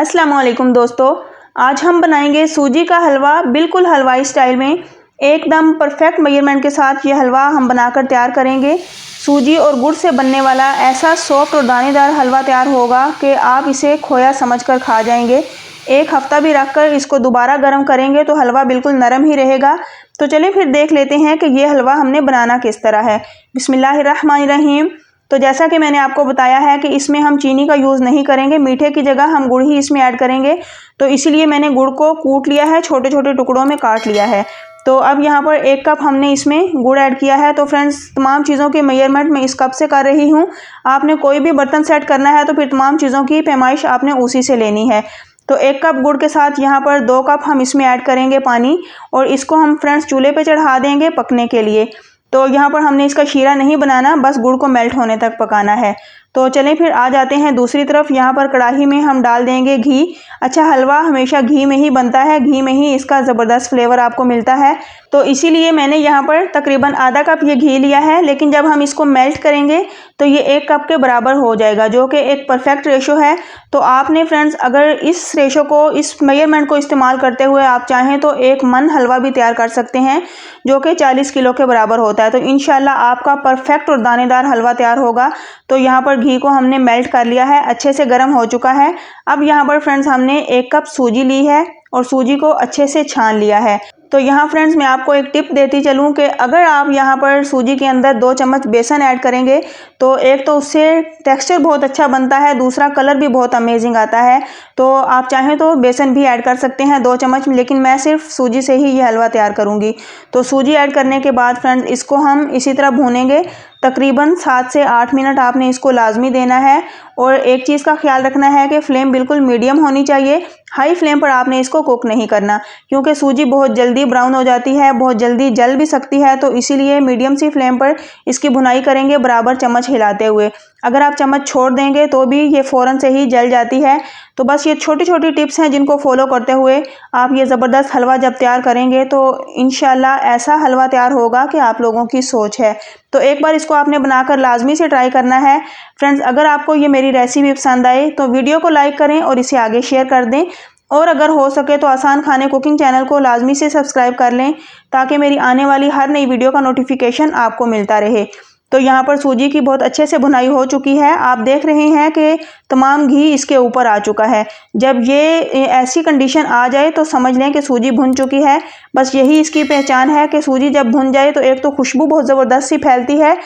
अस्सलाम वालेकुम दोस्तों, आज हम बनाएंगे सूजी का हलवा बिल्कुल हलवाई स्टाइल में। एकदम परफेक्ट मेजरमेंट के साथ ये हलवा हम बनाकर तैयार करेंगे। सूजी और गुड़ से बनने वाला ऐसा सॉफ्ट और दानेदार हलवा तैयार होगा कि आप इसे खोया समझकर खा जाएंगे। एक हफ्ता भी रखकर इसको दोबारा गर्म करेंगे तो हलवा बिल्कुल नरम ही रहेगा। तो चलिए फिर देख लेते हैं कि ये हलवा हमने बनाना किस तरह है। बिस्मिल्लाहिर्रहमानिर्रहीम। तो जैसा कि मैंने आपको बताया है कि इसमें हम चीनी का यूज़ नहीं करेंगे, मीठे की जगह हम गुड़ ही इसमें ऐड करेंगे। तो इसीलिए मैंने गुड़ को कूट लिया है, छोटे छोटे टुकड़ों में काट लिया है। तो अब यहाँ पर 1 कप हमने इसमें गुड़ ऐड किया है। तो फ्रेंड्स, तमाम चीज़ों की मेजरमेंट मैं इस कप से कर रही हूँ। आपने कोई भी बर्तन सेट करना है तो फिर तमाम चीज़ों की पैमाइश आपने उसी से लेनी है। तो 1 कप गुड़ के साथ यहाँ पर 2 कप हम इसमें ऐड करेंगे पानी, और इसको हम फ्रेंड्स चूल्हे पे चढ़ा देंगे पकने के लिए। तो यहाँ पर हमने इसका शीरा नहीं बनाना, बस गुड़ को मेल्ट होने तक पकाना है। तो चलें फिर आ जाते हैं दूसरी तरफ। यहाँ पर कढ़ाई में हम डाल देंगे घी। अच्छा हलवा हमेशा घी में ही बनता है, घी में ही इसका ज़बरदस्त फ्लेवर आपको मिलता है। तो इसीलिए मैंने यहाँ पर तकरीबन आधा कप ये घी लिया है, लेकिन जब हम इसको मेल्ट करेंगे तो ये 1 कप के बराबर हो जाएगा, जो कि एक परफेक्ट रेशो है। तो आपने फ्रेंड्स अगर इस रेशो को, इस मेजरमेंट को इस्तेमाल करते हुए आप चाहें तो 1 मन हलवा भी तैयार कर सकते हैं, जो कि 40 किलो के बराबर होता है। तो इंशाल्लाह आपका परफेक्ट और दानेदार हलवा तैयार होगा। तो यहाँ पर घी को हमने मेल्ट कर लिया है, अच्छे से गर्म हो चुका है। अब यहाँ पर फ्रेंड्स हमने 1 कप सूजी ली है और सूजी को अच्छे से छान लिया है। तो यहाँ फ्रेंड्स मैं आपको एक टिप देती चलूँ कि अगर आप यहाँ पर सूजी के अंदर 2 चम्मच बेसन ऐड करेंगे तो एक तो उससे टेक्सचर बहुत अच्छा बनता है, दूसरा कलर भी बहुत अमेजिंग आता है। तो आप चाहें तो बेसन भी ऐड कर सकते हैं 2 चम्मच, लेकिन मैं सिर्फ सूजी से ही ये हलवा तैयार करूँगी। तो सूजी ऐड करने के बाद फ्रेंड्स इसको हम इसी तरह भूनेंगे। तकरीबन 7 से 8 मिनट आपने इसको लाजमी देना है। और एक चीज़ का ख्याल रखना है कि फ्लेम बिल्कुल मीडियम होनी चाहिए, हाई फ्लेम पर आपने इसको कुक नहीं करना, क्योंकि सूजी बहुत जल्दी ब्राउन हो जाती है, बहुत जल्दी जल भी सकती है। तो इसीलिए मीडियम सी फ्लेम पर इसकी भुनाई करेंगे, बराबर चम्मच हिलाते हुए। अगर आप चम्मच छोड़ देंगे तो भी ये फ़ौरन से ही जल जाती है। तो बस ये छोटी छोटी टिप्स हैं जिनको फॉलो करते हुए आप ये ज़बरदस्त हलवा जब तैयार करेंगे तो इंशाल्लाह ऐसा हलवा तैयार होगा कि आप लोगों की सोच है। तो एक बार इसको आपने बनाकर लाजमी से ट्राई करना है। फ्रेंड्स, अगर आपको ये मेरी रेसिपी पसंद आए तो वीडियो को लाइक करें और इसे आगे शेयर कर दें, और अगर हो सके तो आसान खाने कुकिंग चैनल को लाजमी से सब्सक्राइब कर लें, ताकि मेरी आने वाली हर नई वीडियो का नोटिफिकेशन आपको मिलता रहे। तो यहाँ पर सूजी की बहुत अच्छे से भुनाई हो चुकी है। आप देख रहे हैं कि तमाम घी इसके ऊपर आ चुका है। जब ये ऐसी कंडीशन आ जाए तो समझ लें कि सूजी भुन चुकी है। बस यही इसकी पहचान है कि सूजी जब भुन जाए तो एक तो खुशबू बहुत ज़बरदस्त सी फैलती है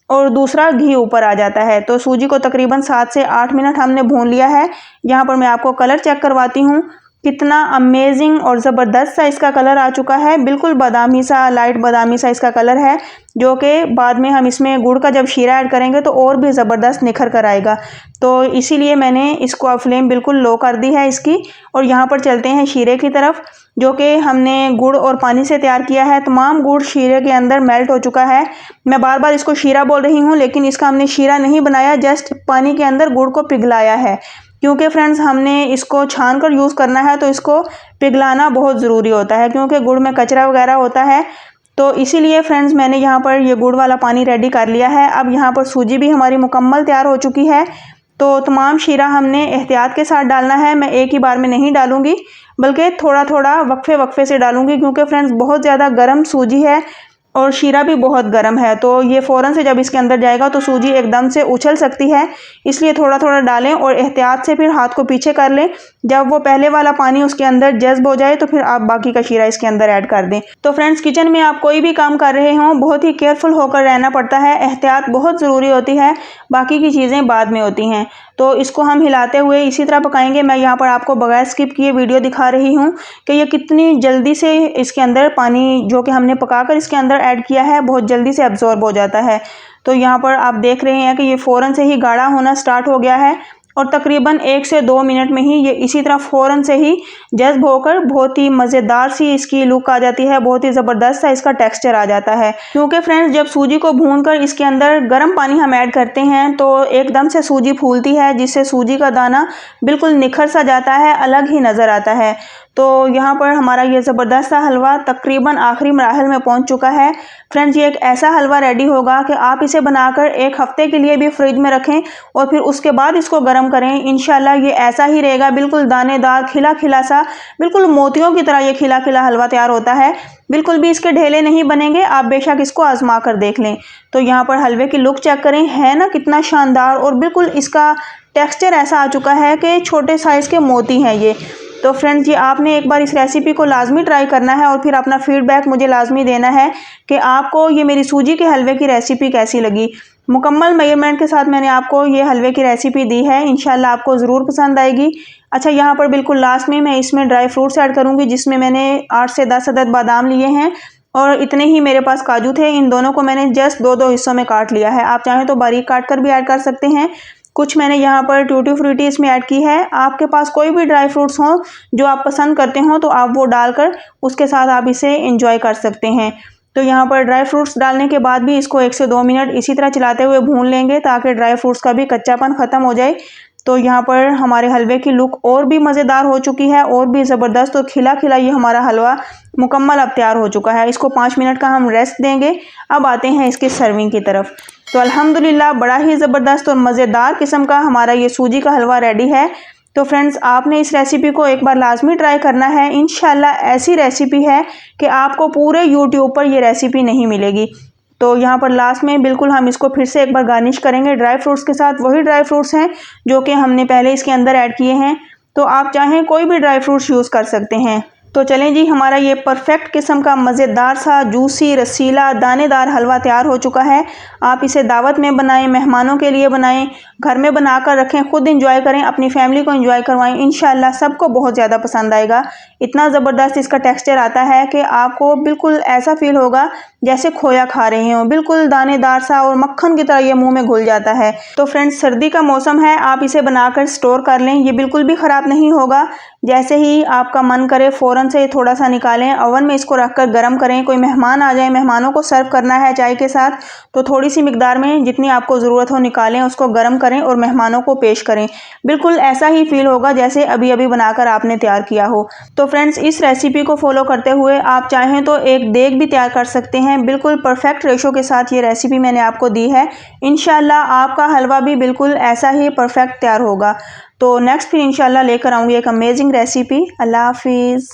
और दूसरा घी ऊपर आ जाता है। तो सूजी को तकरीबन 7 से 8 मिनट हमने भून लिया है। यहाँ पर मैं आपको कलर चेक करवाती हूँ, कितना अमेजिंग और ज़बरदस्त सा इसका कलर आ चुका है। बिल्कुल बादामी सा, लाइट बादामी सा इसका कलर है, जो कि बाद में हम इसमें गुड़ का जब शीरा ऐड करेंगे तो और भी ज़बरदस्त निखर कर आएगा। तो इसीलिए मैंने इसको अब फ्लेम बिल्कुल लो कर दी है इसकी। और यहाँ पर चलते हैं शीरे की तरफ, जो कि हमने गुड़ और पानी से तैयार किया है। तमाम गुड़ शीरे के अंदर मेल्ट हो चुका है। मैं बार बार इसको शीरा बोल रही हूँ, लेकिन इसका हमने शीरा नहीं बनाया, जस्ट पानी के अंदर गुड़ को पिघलाया है। क्योंकि फ्रेंड्स हमने इसको छान कर यूज़ करना है तो इसको पिघलाना बहुत ज़रूरी होता है, क्योंकि गुड़ में कचरा वगैरह होता है। तो इसीलिए फ्रेंड्स मैंने यहाँ पर ये गुड़ वाला पानी रेडी कर लिया है। अब यहाँ पर सूजी भी हमारी मुकम्मल तैयार हो चुकी है। तो तमाम शीरा हमने एहतियात के साथ डालना है। मैं एक ही बार में नहीं डालूंगी, बल्कि थोड़ा थोड़ा वक्फे वक्फे से डालूंगी, क्योंकि फ्रेंड्स बहुत ज़्यादा गर्म सूजी है और शीरा भी बहुत गर्म है। तो ये फ़ौरन से जब इसके अंदर जाएगा तो सूजी एकदम से उछल सकती है, इसलिए थोड़ा थोड़ा डालें और एहतियात से फिर हाथ को पीछे कर लें। जब वो पहले वाला पानी उसके अंदर जज्ब हो जाए तो फिर आप बाकी का शीरा इसके अंदर ऐड कर दें। तो फ्रेंड्स, किचन में आप कोई भी काम कर रहे हों, बहुत ही केयरफुल होकर रहना पड़ता है, एहतियात बहुत ज़रूरी होती है, बाकी की चीज़ें बाद में होती हैं। तो इसको हम हिलाते हुए इसी तरह पकाएंगे। मैं यहाँ पर आपको बगैर स्किप किए वीडियो दिखा रही हूँ कि ये कितनी जल्दी से इसके अंदर पानी जो कि हमने पकाकर इसके अंदर ऐड किया है बहुत जल्दी से एब्जॉर्ब हो जाता है। तो यहाँ पर आप देख रहे हैं कि ये फ़ौरन से ही गाढ़ा होना स्टार्ट हो गया है, और तकरीबन 1 से 2 मिनट में ही ये इसी तरह फ़ौरन से ही जज्ब होकर बहुत ही मज़ेदार सी इसकी लुक आ जाती है, बहुत ही ज़बरदस्त सा इसका टेक्सचर आ जाता है। क्योंकि फ्रेंड्स जब सूजी को भूनकर इसके अंदर गर्म पानी हम ऐड करते हैं तो एकदम से सूजी फूलती है, जिससे सूजी का दाना बिल्कुल निखर सा जाता है, अलग ही नज़र आता है। तो यहाँ पर हमारा ये ज़बरदस्त सा हलवा तकरीबन आखिरी मराहल में पहुँच चुका है। फ्रेंड्स, ये एक ऐसा हलवा रेडी होगा कि आप इसे बनाकर 1 हफ्ते के लिए भी फ्रिज में रखें और फिर उसके बाद इसको गर्म करें। इंशाल्लाह ये ऐसा ही रहेगा, बिल्कुल दानेदार खिला खिला सा, बिल्कुल मोतियों की तरह ये खिला खिला हलवा तैयार होता है। बिल्कुल भी इसके ढेले नहीं बनेंगे, आप बेशक इसको आजमा कर देख लें। तो यहाँ पर हलवे की लुक चेक करें, है ना कितना शानदार, और बिल्कुल इसका टेक्सचर ऐसा आ चुका है कि छोटे साइज़ के मोती हैं ये। तो फ्रेंड्स, ये आपने एक बार इस रेसिपी को लाजमी ट्राई करना है और फिर अपना फीडबैक मुझे लाजमी देना है कि आपको ये मेरी सूजी के हलवे की रेसिपी कैसी लगी। मुकम्मल मेजरमेंट के साथ मैंने आपको ये हलवे की रेसिपी दी है, इंशाल्लाह आपको ज़रूर पसंद आएगी। अच्छा, यहाँ पर बिल्कुल लास्ट में मैं इसमें ड्राई फ्रूट्स ऐड करूँगी, जिसमें मैंने 8 से 10 अदद बादाम लिए हैं और इतने ही मेरे पास काजू थे। इन दोनों को मैंने जस्ट 2-2 हिस्सों में काट लिया है। आप चाहें तो बारीक काट कर भी ऐड कर सकते हैं। कुछ मैंने यहाँ पर टूटी फ्रूटी इसमें ऐड की है। आपके पास कोई भी ड्राई फ्रूट्स हों जो आप पसंद करते हो तो आप वो डालकर उसके साथ आप इसे एंजॉय कर सकते हैं। तो यहाँ पर ड्राई फ्रूट्स डालने के बाद भी इसको 1 से 2 मिनट इसी तरह चलाते हुए भून लेंगे ताकि ड्राई फ्रूट्स का भी कच्चापन ख़त्म हो जाए। तो यहाँ पर हमारे हलवे की लुक और भी मज़ेदार हो चुकी है और भी ज़बरदस्त और खिला खिला ये हमारा हलवा मुकम्मल अब तैयार हो चुका है। इसको 5 मिनट का हम रेस्ट देंगे। अब आते हैं इसकी सर्विंग की तरफ। तो अल्हम्दुलिल्लाह बड़ा ही ज़बरदस्त और मज़ेदार किस्म का हमारा ये सूजी का हलवा रेडी है। तो फ्रेंड्स, आपने इस रेसिपी को एक बार लाजमी ट्राई करना है। इंशाल्लाह ऐसी रेसिपी है कि आपको पूरे यूट्यूब पर ये रेसिपी नहीं मिलेगी। तो यहाँ पर लास्ट में बिल्कुल हम इसको फिर से एक बार गार्निश करेंगे ड्राई फ्रूट्स के साथ। वही ड्राई फ्रूट्स हैं जो कि हमने पहले इसके अंदर ऐड किए हैं। तो आप चाहें कोई भी ड्राई फ्रूट्स यूज़ कर सकते हैं। तो चलें जी, हमारा ये परफेक्ट किस्म का मज़ेदार सा जूसी रसीला दानेदार हलवा तैयार हो चुका है। आप इसे दावत में बनाएं, मेहमानों के लिए बनाएं, घर में बनाकर रखें, खुद इंजॉय करें, अपनी फैमिली को इंजॉय करवाएं। इंशाल्लाह सबको बहुत ज़्यादा पसंद आएगा। इतना ज़बरदस्त इसका टेक्सचर आता है कि आपको बिल्कुल ऐसा फील होगा जैसे खोया खा रहे हों, बिल्कुल दानेदार सा और मक्खन की तरह ये मुंह में घुल जाता है। तो फ्रेंड्स, सर्दी का मौसम है, आप इसे बनाकर स्टोर कर लें, ये बिल्कुल भी ख़राब नहीं होगा। जैसे ही आपका मन करे फ़ौरन से थोड़ा सा निकालें, ओवन में इसको रखकर गर्म करें। कोई मेहमान आ जाए, मेहमानों को सर्व करना है चाय के साथ, तो थोड़ी सी मिकदार में जितनी आपको ज़रूरत हो निकालें, उसको गर्म करें और मेहमानों को पेश करें। बिल्कुल ऐसा ही फील होगा जैसे अभी अभी बनाकर आपने तैयार किया हो। तो फ्रेंड्स, इस रेसिपी को फॉलो करते हुए आप चाहें तो एक देग भी तैयार कर सकते हैं। बिल्कुल परफेक्ट रेशो के साथ ये रेसिपी मैंने आपको दी है। इंशाल्लाह आपका हलवा भी बिल्कुल ऐसा ही परफेक्ट तैयार होगा। तो नेक्स्ट फिर इंशाल्लाह लेकर आऊँगी एक अमेजिंग रेसिपी। अल्लाह हाफिज़।